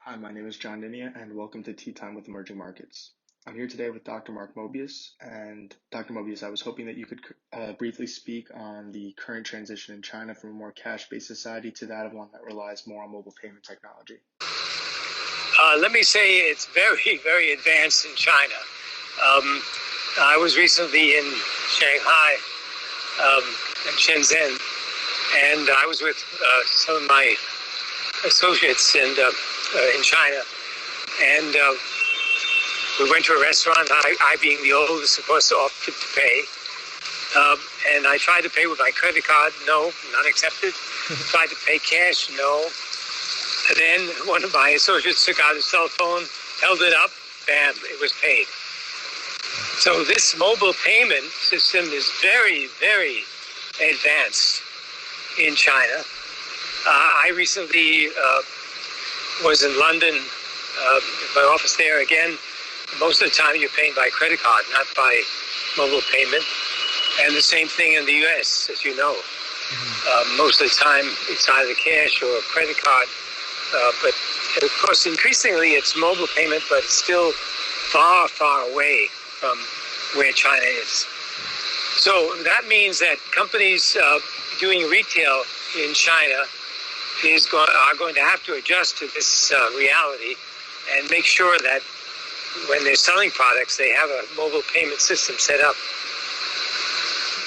Hi, my name is John Ninia, and welcome to Tea Time with Emerging Markets. I'm here today with Dr. Mark Mobius, and Dr. Mobius, I was hoping that you could briefly speak on the current transition in China from a more cash-based society to that of one that relies more on mobile payment technology. Let me say it's very, very advanced in China. I was recently in Shanghai and Shenzhen, and I was with some of my associates in China, and we went to a restaurant. I being the oldest, of course, offered to pay, and I tried to pay with my credit card. No, not accepted. Tried to pay cash. No. And then one of my associates took out his cell phone, held it up, bam, it was paid. So this mobile payment system is very, very advanced in China. I recently was in London, my office there again. Most of the time you're paying by credit card, not by mobile payment. And the same thing in the US, as you know. Most of the time it's either cash or a credit card. But of course, increasingly it's mobile payment, but it's still far, far away from where China is. So that means that companies doing retail in China are going to have to adjust to this reality and make sure that when they're selling products, they have a mobile payment system set up.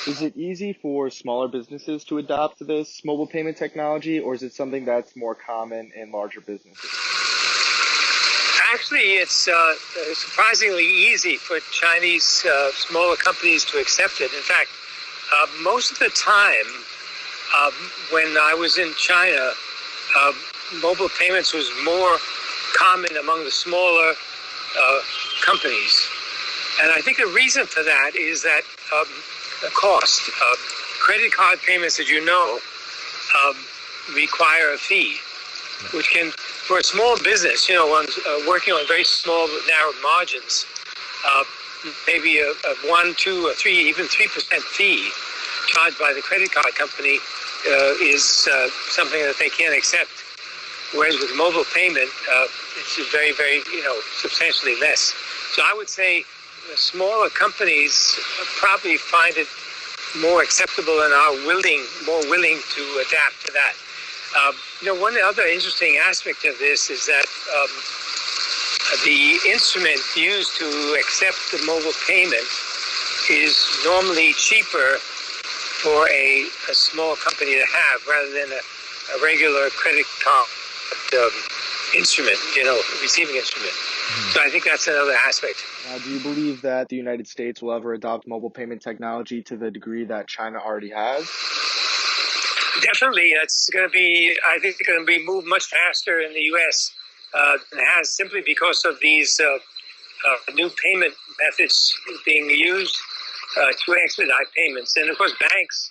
Is it easy for smaller businesses to adopt this mobile payment technology, or is it something that's more common in larger businesses? Actually, it's surprisingly easy for Chinese smaller companies to accept it. In fact, most of the time when I was in China, mobile payments was more common among the smaller companies. And I think the reason for that is that the cost. Credit card payments, as you know, require a fee, which can, for a small business, working on very small, narrow margins, maybe a 1, 2, or 3, even 3% fee charged by the credit card company is something that they can't accept. Whereas with mobile payment, it's very, very, substantially less. So I would say smaller companies probably find it more acceptable and are more willing to adapt to that. One other interesting aspect of this is that the instrument used to accept the mobile payment is normally cheaper for a small company to have rather than a regular credit card instrument, receiving instrument. So I think that's another aspect. Do you believe that the United States will ever adopt mobile payment technology to the degree that China already has? Definitely. It's going to be, I think it's going to be moved much faster in the U.S. Than it has, simply because of these new payment methods being used to expedite payments. And of course, banks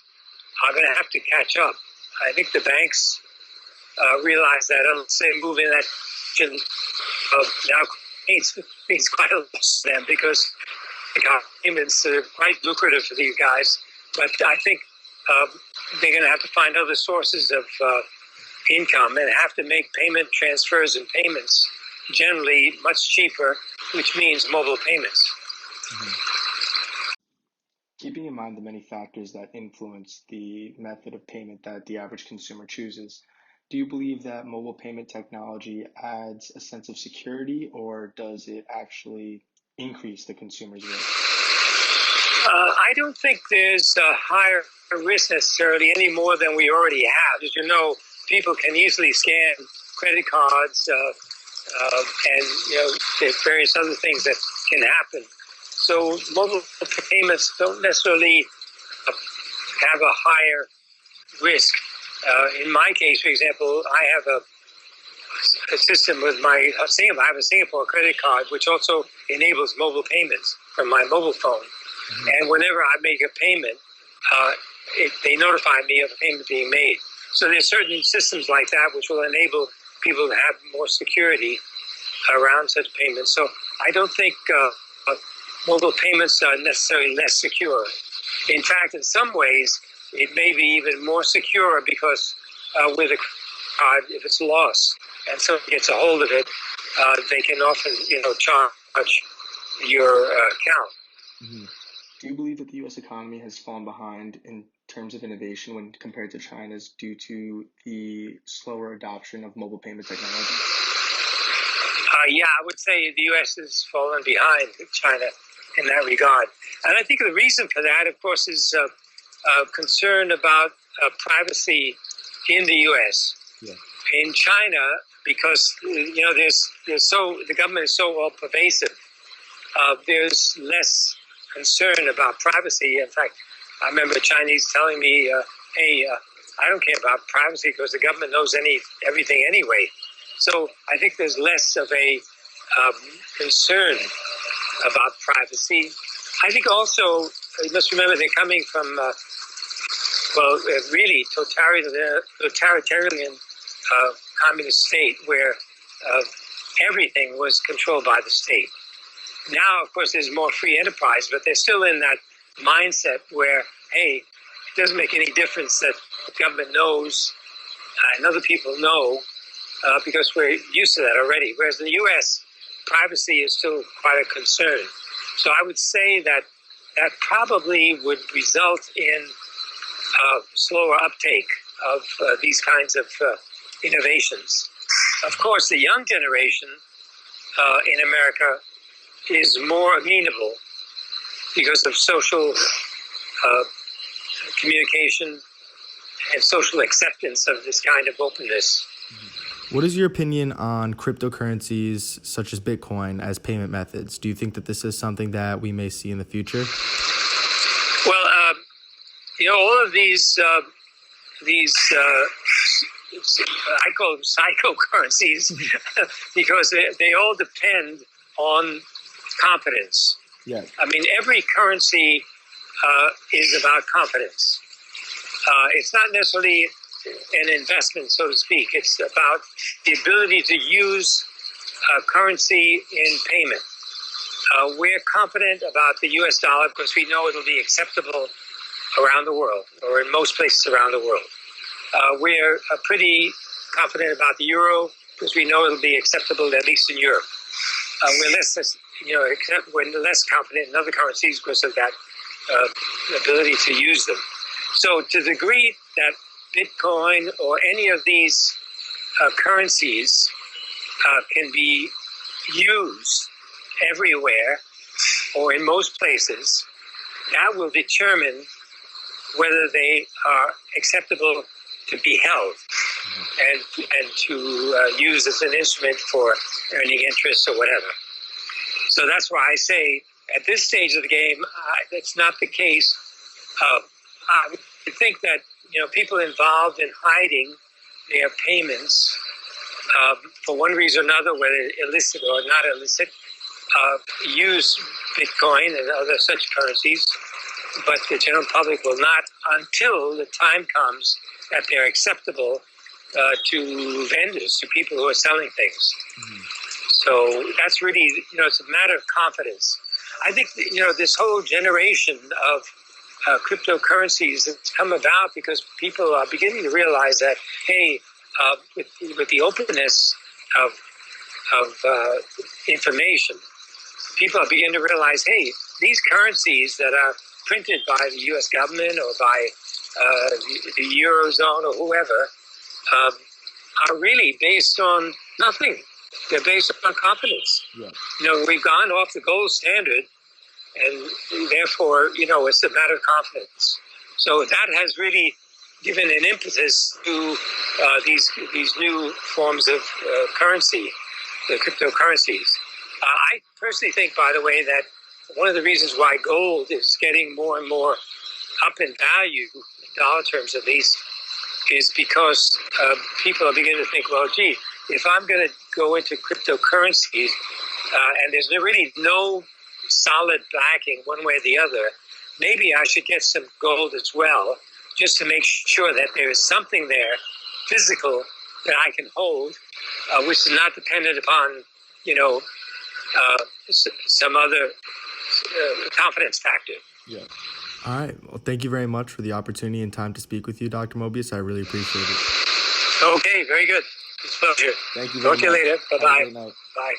are going to have to catch up. I think the banks realize that unless they move in that direction, now means quite a lot to them, because payments are quite lucrative for these guys. But I think they're going to have to find other sources of income and have to make payment transfers and payments generally much cheaper, which means mobile payments. Keeping in mind the many factors that influence the method of payment that the average consumer chooses, do you believe that mobile payment technology adds a sense of security, or does it actually increase the consumer's risk? I don't think there's a higher risk necessarily any more than we already have. As you know, people can easily scan credit cards and there's various other things that can happen. So mobile payments don't necessarily have a higher risk. In my case, for example, I have a system with I have a Singapore credit card, which also enables mobile payments from my mobile phone. And whenever I make a payment, they notify me of a payment being made. So there's certain systems like that which will enable people to have more security around such payments. So I don't think mobile payments are necessarily less secure. In fact, in some ways, it may be even more secure, because with a card, if it's lost, and someone gets a hold of it, they can often, charge your account. Mm-hmm. Do you believe that the U.S. economy has fallen behind in terms of innovation when compared to China's due to the slower adoption of mobile payment technology? Yeah, I would say the U.S. has fallen behind China in that regard. And I think the reason for that, of course, is concern about privacy in the U.S. Yeah. In China, because the government is so all pervasive, there's less concern about privacy. In fact, I remember Chinese telling me, "Hey, I don't care about privacy because the government knows everything anyway." So I think there's less of a concern about privacy. I think also you must remember they're coming from really totalitarian communist state where everything was controlled by the state. Now, of course, there's more free enterprise, but they're still in that mindset where, hey, it doesn't make any difference that the government knows and other people know because we're used to that already. Whereas in the U.S., privacy is still quite a concern. So I would say that probably would result in slower uptake of these kinds of innovations. Of course, the young generation in America is more amenable because of social communication and social acceptance of this kind of openness. What is your opinion on cryptocurrencies such as Bitcoin as payment methods? Do you think that this is something that we may see in the future? Well, all of these I call them psychocurrencies because they all depend on confidence. Yeah. I mean, every currency is about confidence. It's not necessarily an investment, so to speak. It's about the ability to use currency in payment. We're confident about the U.S. dollar because we know it'll be acceptable around the world, or in most places around the world. We're pretty confident about the euro because we know it'll be acceptable at least in Europe. We're less confident in other currencies because of that ability to use them. So to the degree that Bitcoin or any of these currencies can be used everywhere or in most places, that will determine whether they are acceptable to be held and to use as an instrument for earning interest or whatever. So that's why I say at this stage of the game, that's not the case. I think that people involved in hiding their payments for one reason or another, whether illicit or not illicit, use Bitcoin and other such currencies, but the general public will not until the time comes that they're acceptable to vendors, to people who are selling things. Mm-hmm. So that's really, it's a matter of confidence. I think, this whole generation of cryptocurrencies has come about because people are beginning to realize that, hey, with the openness of information, people are beginning to realize, hey, these currencies that are printed by the U.S. government or by the Eurozone or whoever are really based on nothing. They're based on confidence. Yeah. We've gone off the gold standard, and therefore, it's a matter of confidence. So that has really given an impetus to these new forms of currency, the cryptocurrencies. I personally think, by the way, that one of the reasons why gold is getting more and more up in value, in dollar terms at least, is because people are beginning to think, well, gee, if I'm going to go into cryptocurrencies and there's really no solid backing one way or the other, maybe I should get some gold as well, just to make sure that there is something there, physical, that I can hold, which is not dependent upon, some other confidence factor. Yeah. All right. Well, thank you very much for the opportunity and time to speak with you, Dr. Mobius. I really appreciate it. Okay, very good. It's a pleasure. Thank you very Talk to you much. later. Have a Bye-bye. great night. Bye.